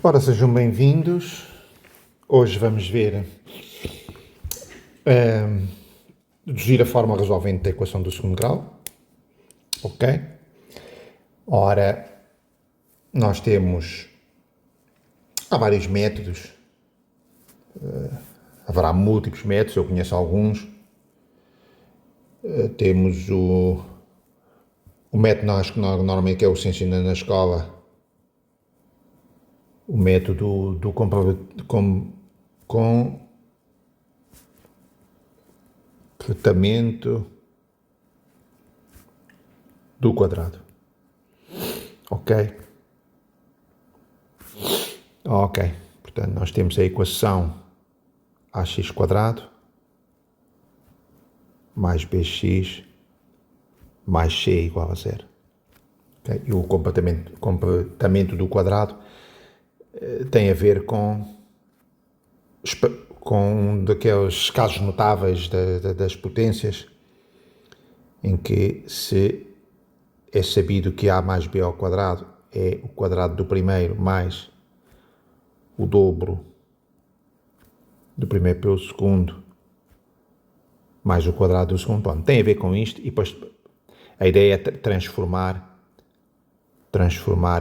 Ora, sejam bem-vindos. Hoje vamos ver deduzir a forma resolvente da equação do segundo grau. Ok? Ora, nós temos... Há vários métodos. Haverá múltiplos métodos, eu conheço alguns. Temos o método que normalmente que é o que se ensina na escola, o método do completamento do quadrado. Ok? Ok. Portanto, nós temos a equação ax quadrado mais bx mais c igual a zero. Okay? E o completamento do quadrado tem a ver com um daqueles casos notáveis das potências, em que se é sabido que a mais b ao quadrado é o quadrado do primeiro mais o dobro do primeiro pelo segundo mais o quadrado do segundo. Bom, tem a ver com isto, e depois a ideia é transformar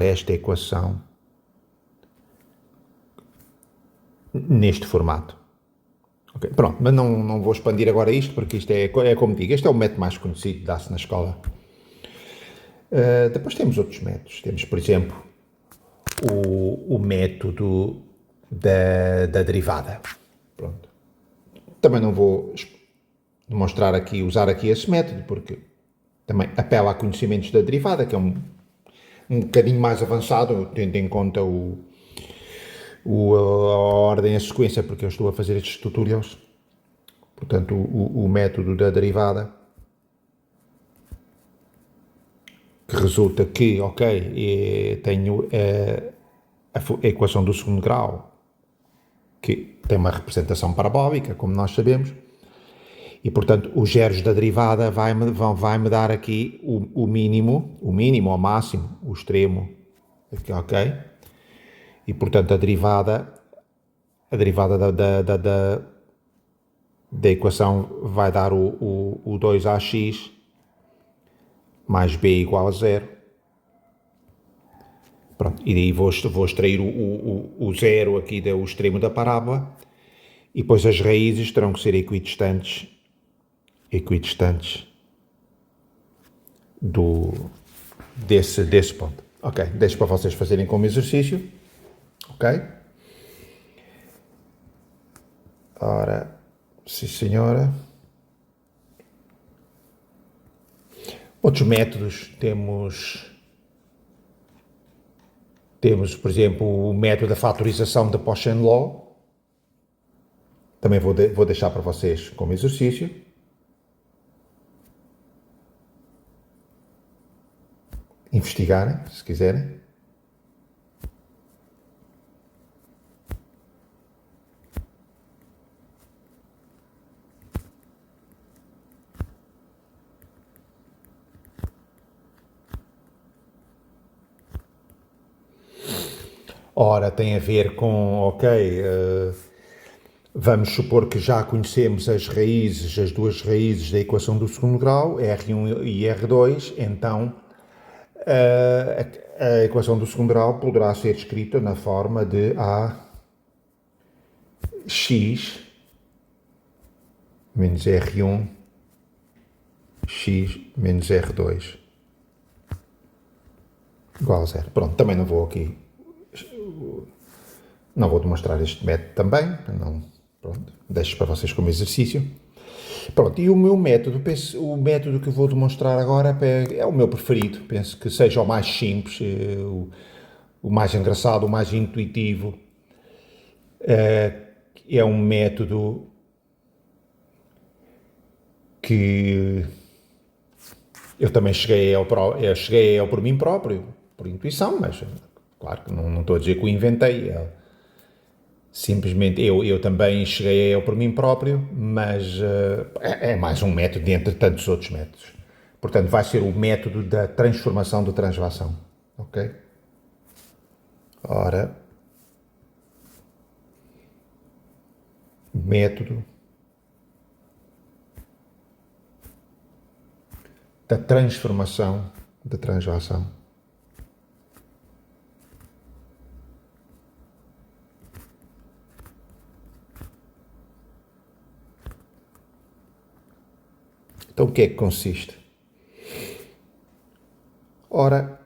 esta equação neste formato. Okay, pronto, mas não vou expandir agora isto, porque isto é como digo, este é o método mais conhecido, dá-se na escola. Depois temos outros métodos. Temos, por exemplo, o método da derivada. Pronto. Também não vou usar aqui esse método, porque também apela a conhecimentos da derivada, que é um bocadinho mais avançado, tendo em conta a ordem, a sequência, porque eu estou a fazer estes tutorials. Portanto, o método da derivada, que resulta que, ok, tenho a equação do segundo grau, que tem uma representação parabólica, como nós sabemos, e, portanto, os zeros da derivada vai-me dar aqui o mínimo, ao máximo, o extremo, aqui, ok? E, portanto, a derivada da equação vai dar o 2ax mais b igual a zero. Pronto, e daí vou extrair o zero aqui do extremo da parábola, e depois as raízes terão que ser equidistantes desse ponto. Ok, deixo para vocês fazerem como exercício. Ok? Ora, sim senhora. Outros métodos, temos, por exemplo, o método da fatorização da Poisson Law. Também vou deixar para vocês como exercício. Investigarem, se quiserem. Ora, tem a ver com, ok, vamos supor que já conhecemos as duas raízes da equação do segundo grau, R1 e R2, então a equação do segundo grau poderá ser escrita na forma de AX menos R1, X menos R2 igual a zero. Pronto, também não vou demonstrar este método também, pronto, deixo para vocês como exercício. Pronto, e o meu método, o método que eu vou demonstrar agora é o meu preferido, penso que seja o mais simples, o mais engraçado, o mais intuitivo. É um método que eu também cheguei a por mim próprio, por intuição, mas claro que não estou a dizer que o inventei. Simplesmente eu também cheguei a por mim próprio, mas é mais um método entre tantos outros métodos. Portanto, vai ser o método da transformação de translação. Ok? Ora, método da transformação da translação. Então, o que é que consiste? Ora,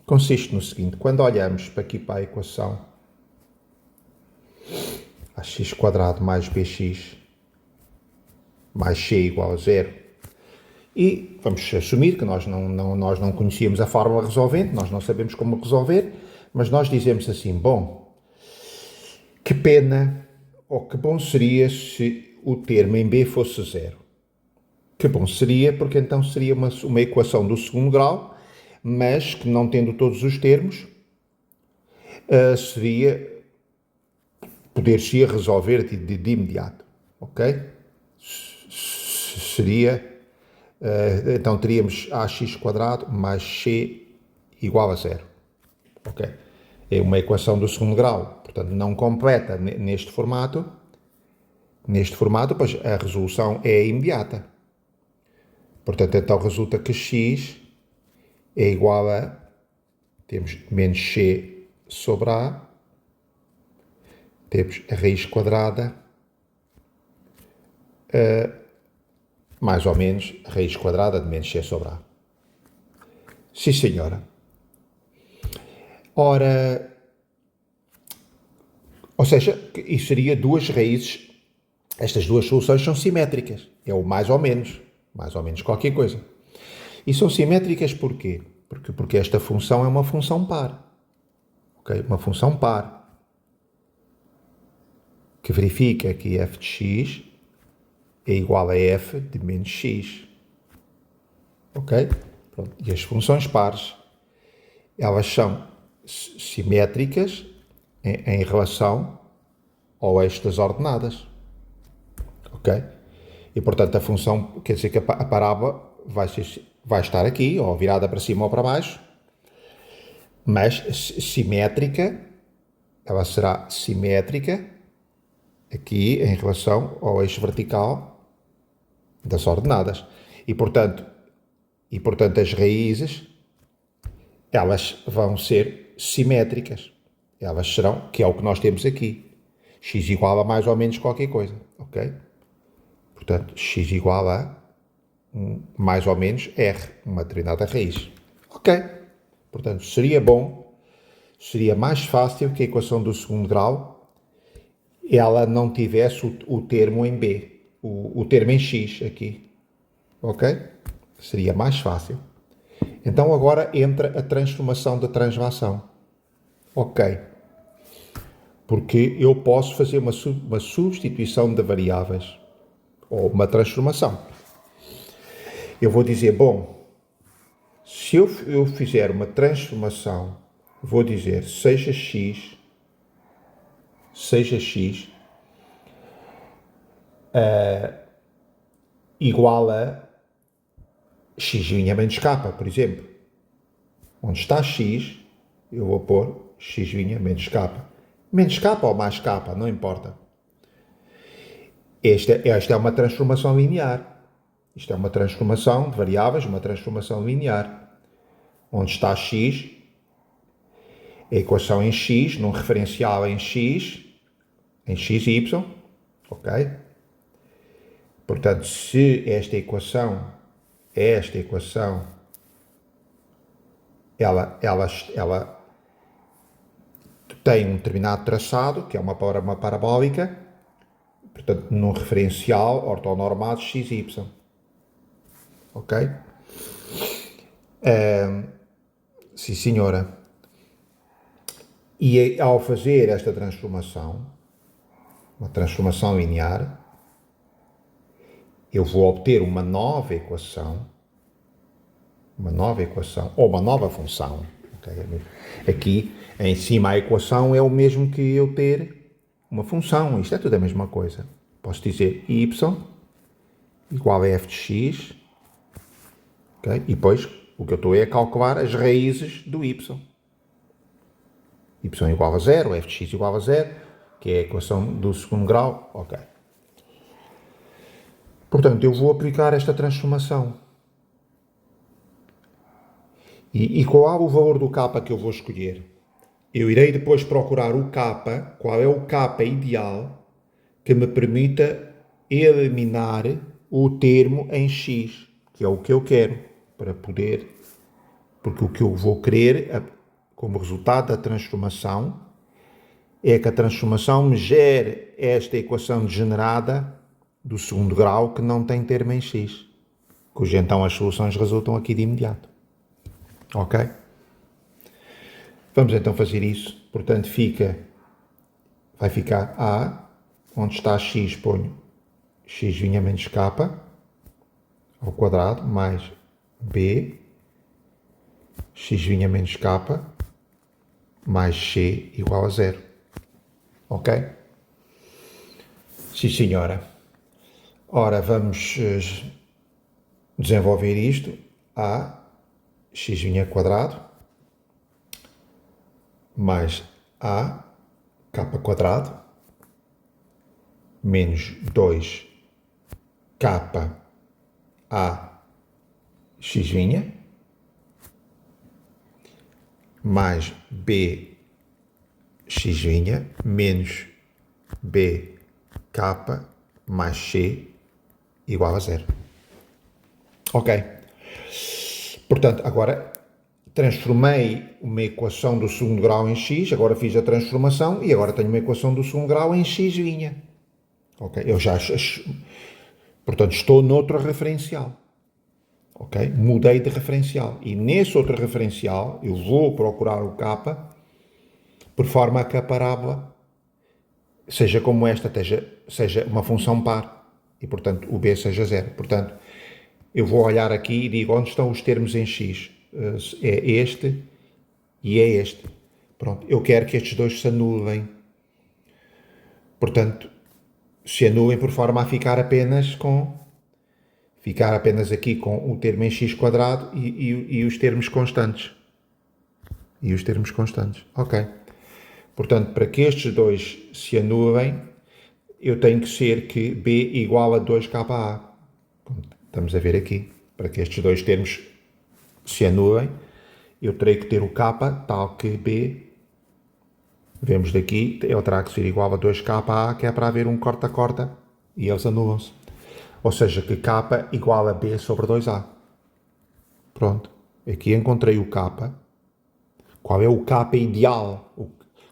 consiste no seguinte: quando olhamos para aqui para a equação ax² mais bx mais c igual a 0, e vamos assumir que nós não conhecíamos a fórmula resolvente, nós não sabemos como resolver, mas nós dizemos assim: bom, que pena, ou que bom seria se o termo em b fosse 0. Que bom seria, porque então seria uma equação do segundo grau, mas que não tendo todos os termos, poder-se resolver de imediato, ok? Então teríamos ax² mais c igual a 0, ok? É uma equação do segundo grau, portanto não completa neste formato, pois a resolução é imediata. Portanto, então resulta que x é igual a, temos menos c sobre a, temos a raiz quadrada, mais ou menos a raiz quadrada de menos c sobre a. Sim, senhora. Ora, ou seja, isso seria duas raízes, estas duas soluções são simétricas, é o mais ou menos qualquer coisa. E são simétricas porquê? Porque esta função é uma função par, ok? Uma função par, que verifica que f de x é igual a f de menos x, ok? Pronto. E as funções pares, elas são simétricas em relação ao eixo das ordenadas, ok? E, portanto, a função, quer dizer que a parábola vai estar aqui, ou virada para cima ou para baixo, mas simétrica, ela será simétrica aqui em relação ao eixo vertical das ordenadas. E, portanto, as raízes, elas vão ser simétricas. Elas serão, que é o que nós temos aqui. X igual a mais ou menos qualquer coisa, ok? Portanto, x igual a mais ou menos r, uma determinada raiz. Ok. Portanto, seria mais fácil que a equação do segundo grau ela não tivesse o termo em b, o termo em x aqui. Ok? Seria mais fácil. Então agora entra a transformação da translação. Ok. Porque eu posso fazer uma substituição de variáveis ou uma transformação. Eu vou dizer, bom, se eu fizer uma transformação, vou dizer seja x igual a x' menos k, por exemplo. Onde está x, eu vou pôr x' menos k. Menos k ou mais k, não importa. Esta é uma transformação linear. Isto é uma transformação de variáveis, uma transformação linear. Onde está x, a equação em x, num referencial em xy, ok? Portanto, se esta equação, ela tem um determinado traçado, que é uma parabólica, portanto, num referencial ortonormado xy. Ok? Sim, senhora. E ao fazer esta transformação, uma transformação linear, eu vou obter uma nova equação, ou uma nova função. Okay? Aqui, em cima, a equação é o mesmo que eu ter uma função. Isto é tudo a mesma coisa. Posso dizer y igual a f de x, okay? E depois o que eu estou a calcular as raízes do y. Y igual a 0, f de x igual a 0. que é a equação do segundo grau, ok. Portanto, eu vou aplicar esta transformação. E qual o valor do k que eu vou escolher? Eu irei depois procurar o k, qual é o k ideal que me permita eliminar o termo em x, que é o que eu quero, para poder, porque o que eu vou querer, como resultado da transformação, é que a transformação me gere esta equação degenerada do segundo grau que não tem termo em x, cujo então as soluções resultam aqui de imediato. Ok? Vamos então fazer isso. Portanto, vai ficar A, onde está x, ponho x' menos k ao quadrado, mais B, x' menos k, mais c igual a zero. Ok? Sim, senhora. Ora, vamos desenvolver isto. A, x' quadrado, mais A, k quadrado, menos 2 k a x', mais b x', menos b k mais c igual a zero. Ok. Portanto, agora transformei uma equação do segundo grau em x, agora fiz a transformação e agora tenho uma equação do segundo grau em x'. Ok? Portanto, estou noutro referencial. Ok? Mudei de referencial. E nesse outro referencial, eu vou procurar o k por forma a que a parábola seja como esta, seja uma função par. E, portanto, o b seja zero. Portanto, eu vou olhar aqui e digo onde estão os termos em x. É este e é este. Pronto, eu quero que estes dois se anulem. Portanto, se anulem por forma a ficar apenas aqui com o termo em x quadrado e os termos constantes. Ok. Portanto, para que estes dois se anulem, eu tenho que ser que b igual a 2ka. Estamos a ver aqui. Para que estes dois termos se anulem, eu terei que ter o k tal que b, vemos daqui, ele terá que ser igual a 2ka, que é para haver um corta-corta, e eles anulam-se. Ou seja, que k igual a b sobre 2a. Pronto. Aqui encontrei o k. Qual é o k ideal?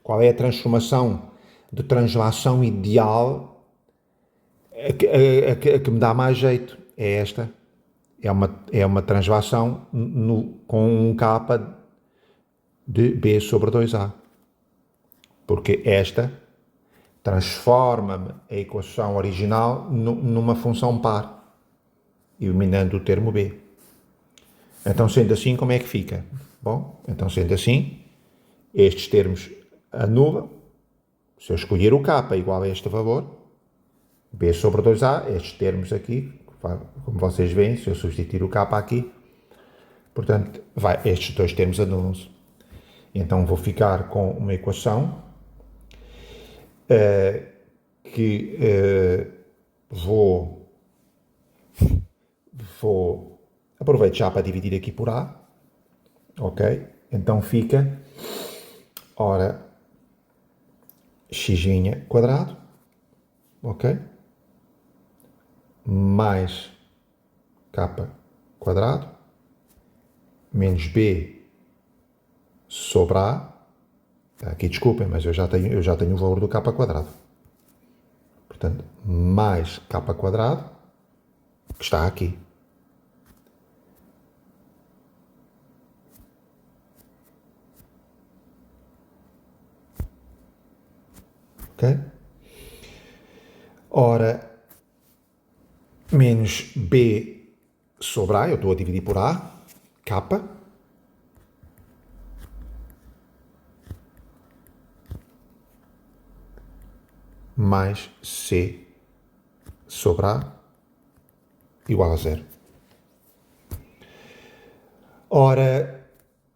Qual é a transformação de translação ideal a que me dá mais jeito? É esta. É uma translação com um k de b sobre 2a. Porque esta transforma-me a equação original numa função par, eliminando o termo b. Então, sendo assim, como é que fica? Bom, então, sendo assim, estes termos anulam. Se eu escolher o k igual a este valor, b sobre 2a, estes termos aqui, como vocês veem, se eu substituir o k aqui, portanto, estes dois termos anulam-se. Então, vou ficar com uma equação que vou aproveito já para dividir aqui por a, ok? Então fica, ora, x' quadrado, ok? Mais k quadrado, menos b sobre a, aqui desculpem, mas eu já tenho o valor do k quadrado. Portanto, mais k quadrado, que está aqui. Ok? Ora, menos b sobre a, eu estou a dividir por a, k, mais c sobre a igual a zero. Ora,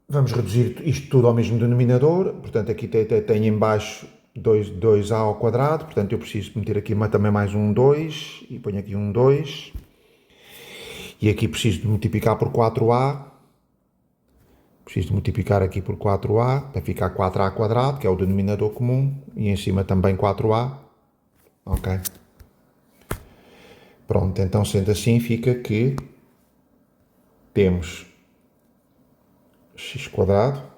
vamos reduzir isto tudo ao mesmo denominador. Portanto, aqui tenho em baixo 2a ao quadrado, portanto eu preciso meter aqui também mais um 2, e ponho aqui um 2, e aqui preciso de multiplicar por 4a, preciso de multiplicar aqui por 4a, para ficar 4a quadrado, que é o denominador comum, e em cima também 4a, ok? Pronto, então sendo assim fica que temos x quadrado,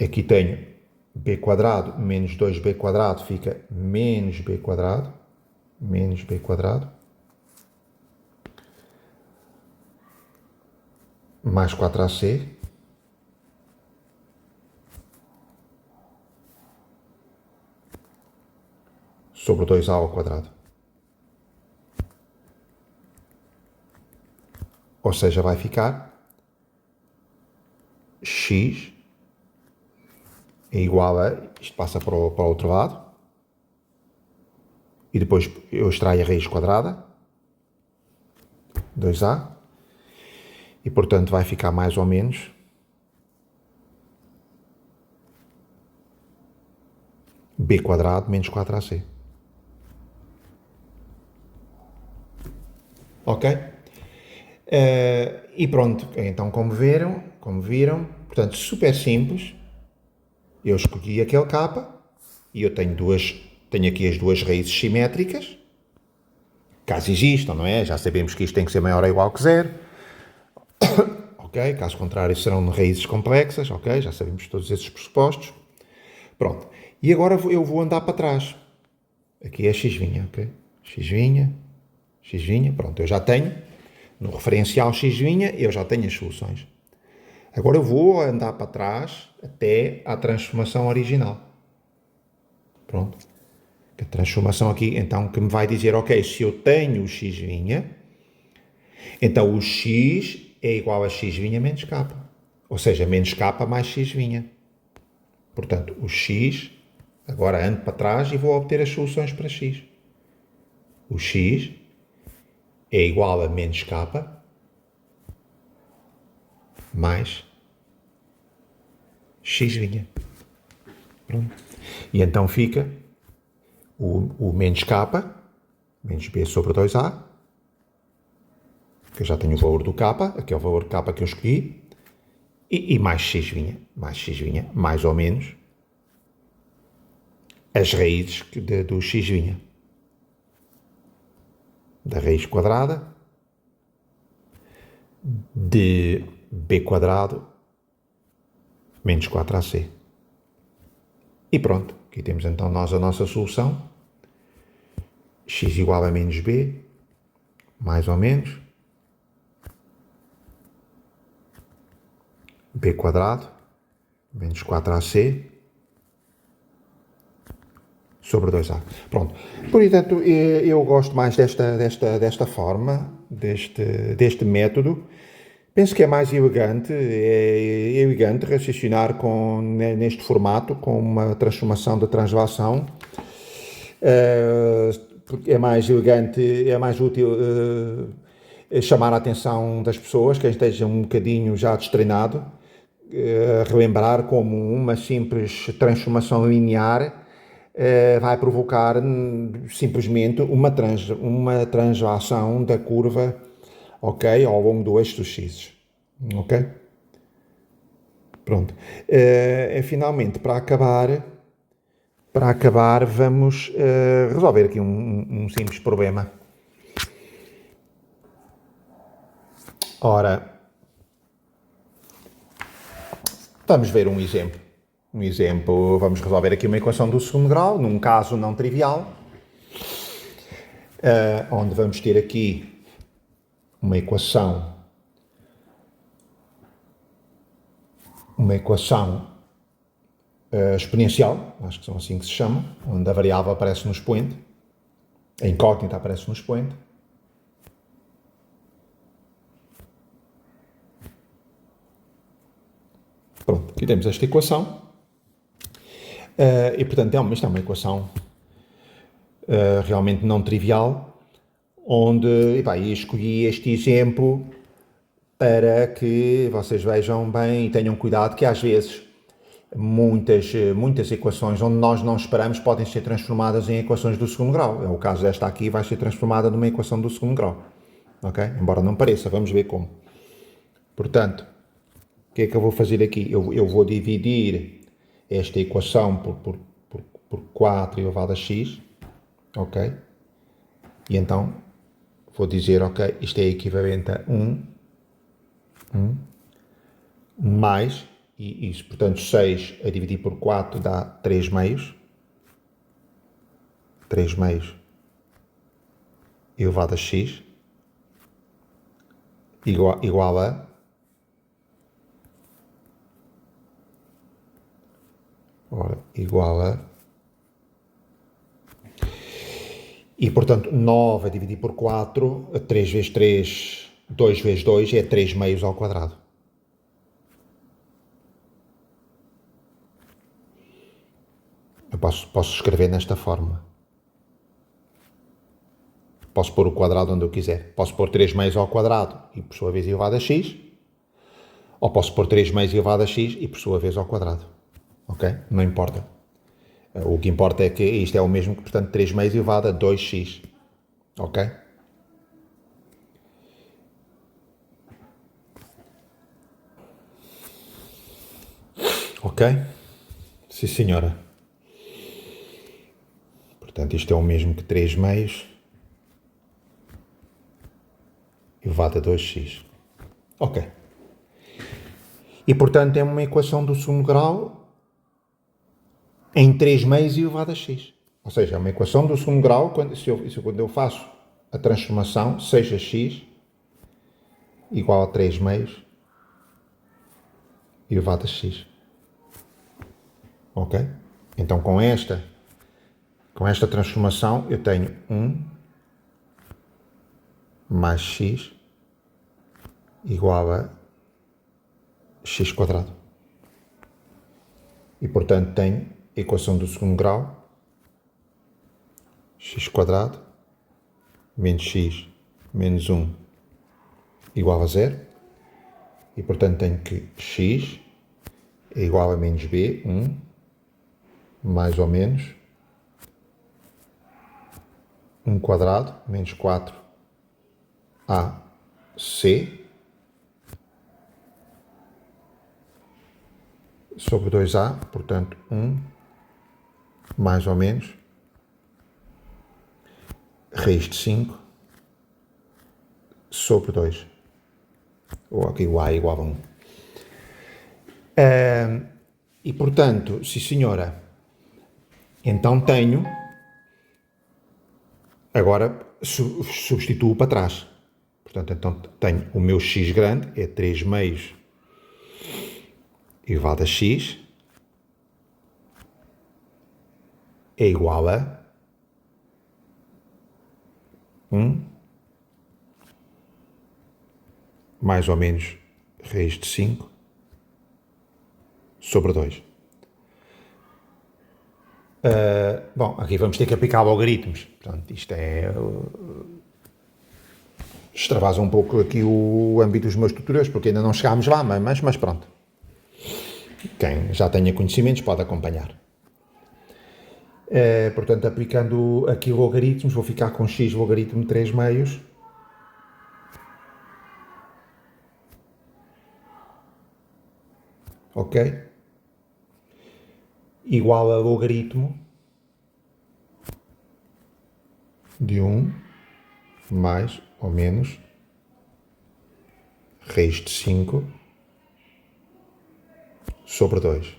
aqui tenho b quadrado menos 2b quadrado, fica menos b quadrado, mais 4ac, sobre 2a ao quadrado. Ou seja, vai ficar x é igual a, isto passa para o outro lado, e depois eu extraio a raiz quadrada, 2a, e portanto vai ficar mais ou menos b quadrado menos 4ac. Ok? E pronto, então como viram, portanto super simples, eu escolhi aquele capa e eu tenho aqui as duas raízes simétricas, caso existam, não é? Já sabemos que isto tem que ser maior ou igual que zero, ok? Caso contrário serão raízes complexas, ok? Já sabemos todos esses pressupostos. Pronto, e agora eu vou andar para trás, aqui é x', ok? X', pronto, eu já tenho, no referencial x', eu já tenho as soluções. Agora eu vou andar para trás até à transformação original. Pronto. A transformação aqui, então, que me vai dizer, ok, se eu tenho o x', então o x é igual a x' menos k. Ou seja, menos k mais x'. Portanto, o x, agora ando para trás e vou obter as soluções para x. O x é igual a menos k mais x'. Pronto. E então fica o menos k, menos b sobre 2a, que eu já tenho o valor do k, aqui é o valor k que eu escolhi, e mais x', mais ou menos as raízes do x', da raiz quadrada de b quadrado menos 4ac. E pronto, aqui temos então nós a nossa solução, x igual a menos b, mais ou menos, b quadrado menos 4ac sobre 2a. Pronto. Portanto, eu gosto mais desta forma, deste método. Penso que é mais elegante, raciocinar neste formato, com uma transformação da translação. É mais elegante, é mais útil chamar a atenção das pessoas, quem esteja um bocadinho já destreinado, relembrar como uma simples transformação linear vai provocar simplesmente uma translação da curva, ok, ao longo do eixo dos x, ok? Pronto. Finalmente, para acabar, vamos resolver aqui um simples problema. Ora, vamos ver um exemplo. Vamos resolver aqui uma equação do segundo grau, num caso não trivial, onde vamos ter aqui uma equação exponencial, acho que são assim que se chama, onde a variável aparece no expoente, a incógnita aparece no expoente. Pronto, aqui temos esta equação. E portanto isto é uma equação realmente não trivial, onde escolhi este exemplo para que vocês vejam bem e tenham cuidado que às vezes muitas equações onde nós não esperamos podem ser transformadas em equações do segundo grau. É o caso desta aqui, vai ser transformada numa equação do segundo grau. Ok? Embora não pareça, vamos ver como. Portanto, o que é que eu vou fazer aqui? Eu vou dividir esta equação por 4 elevado a x, ok? E então vou dizer, ok, isto é equivalente a 1 mais, e isso, portanto, 6 a dividir por 4 dá 3 meios. 3 meios elevado a x igual a, igual a, e portanto 9 a dividir por 4, 3 vezes 3, 2 vezes 2 é 3 meios ao quadrado. Eu posso escrever nesta forma. Posso pôr o quadrado onde eu quiser. Posso pôr 3 meios ao quadrado e por sua vez elevado a x. Ou posso pôr 3 meios elevado a x e por sua vez ao quadrado. Ok? Não importa. O que importa é que isto é o mesmo que, portanto, 3 meios elevado a 2x. Ok? Ok? Sim, senhora. Portanto, isto é o mesmo que 3 meios elevado a 2x. Ok. E, portanto, é uma equação do segundo grau em 3 meios elevado a x. Ou seja, é uma equação do segundo grau quando eu faço a transformação, seja x igual a 3 meios elevado a x. Ok? Então, com esta transformação, eu tenho 1 mais x igual a x quadrado. E, portanto, tenho a equação do segundo grau, x quadrado menos x menos 1 igual a 0. E, portanto, tenho que x é igual a menos b, 1, mais ou menos 1 quadrado menos 4 ac sobre 2a, portanto 1 mais ou menos raiz de 5 sobre 2. Ou aqui o a é igual a 1. E portanto, sim senhora, então tenho, agora substituo para trás. Portanto, então tenho o meu x grande, é 3 meios elevado a x, é igual a 1 mais ou menos raiz de 5 sobre 2. Bom, aqui vamos ter que aplicar logaritmos. Portanto, isto extravasa um pouco aqui o âmbito dos meus tutoriais, porque ainda não chegámos lá, mas pronto. Quem já tenha conhecimentos pode acompanhar. Portanto, aplicando aqui logaritmos, vou ficar com x logaritmo de 3 meios. Ok? Igual a logaritmo de 1 mais ou menos raiz de 5 sobre 2.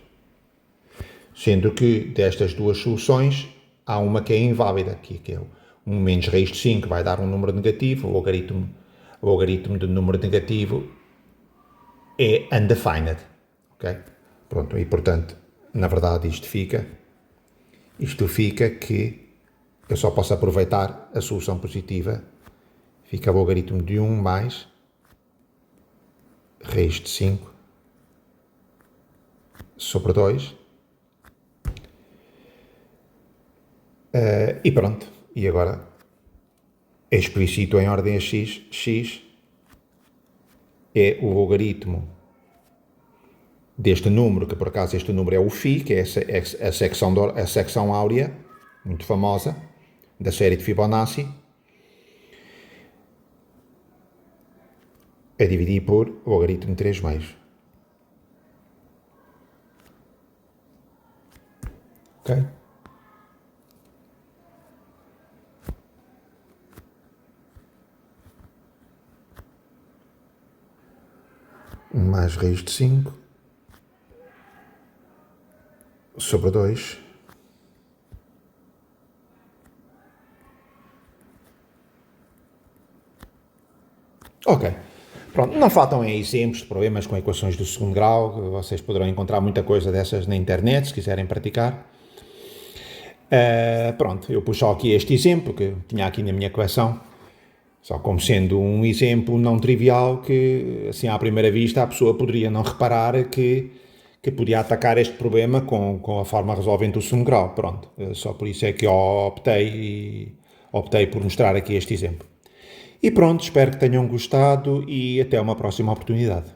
Sendo que destas duas soluções há uma que é inválida, que é 1 menos raiz de 5 vai dar um número negativo, o logaritmo de número negativo é undefined. Ok? Pronto, e portanto, na verdade isto fica que eu só posso aproveitar a solução positiva, fica o logaritmo de 1 mais raiz de 5 sobre 2. E pronto, e agora explicito em ordem a x, x é o logaritmo deste número, que por acaso este número é o φ, que é a secção áurea, muito famosa, da série de Fibonacci, é dividir por logaritmo de 3 meios. Ok? Mais raiz de 5 sobre 2. Ok. Pronto, não faltam exemplos de problemas com equações do segundo grau. Vocês poderão encontrar muita coisa dessas na internet, se quiserem praticar. Pronto, eu puxo aqui este exemplo que tinha aqui na minha coleção, só como sendo um exemplo não trivial que, assim, à primeira vista, a pessoa poderia não reparar que podia atacar este problema com a forma resolvente do segundo grau. Pronto, só por isso é que eu optei por mostrar aqui este exemplo. E pronto, espero que tenham gostado e até uma próxima oportunidade.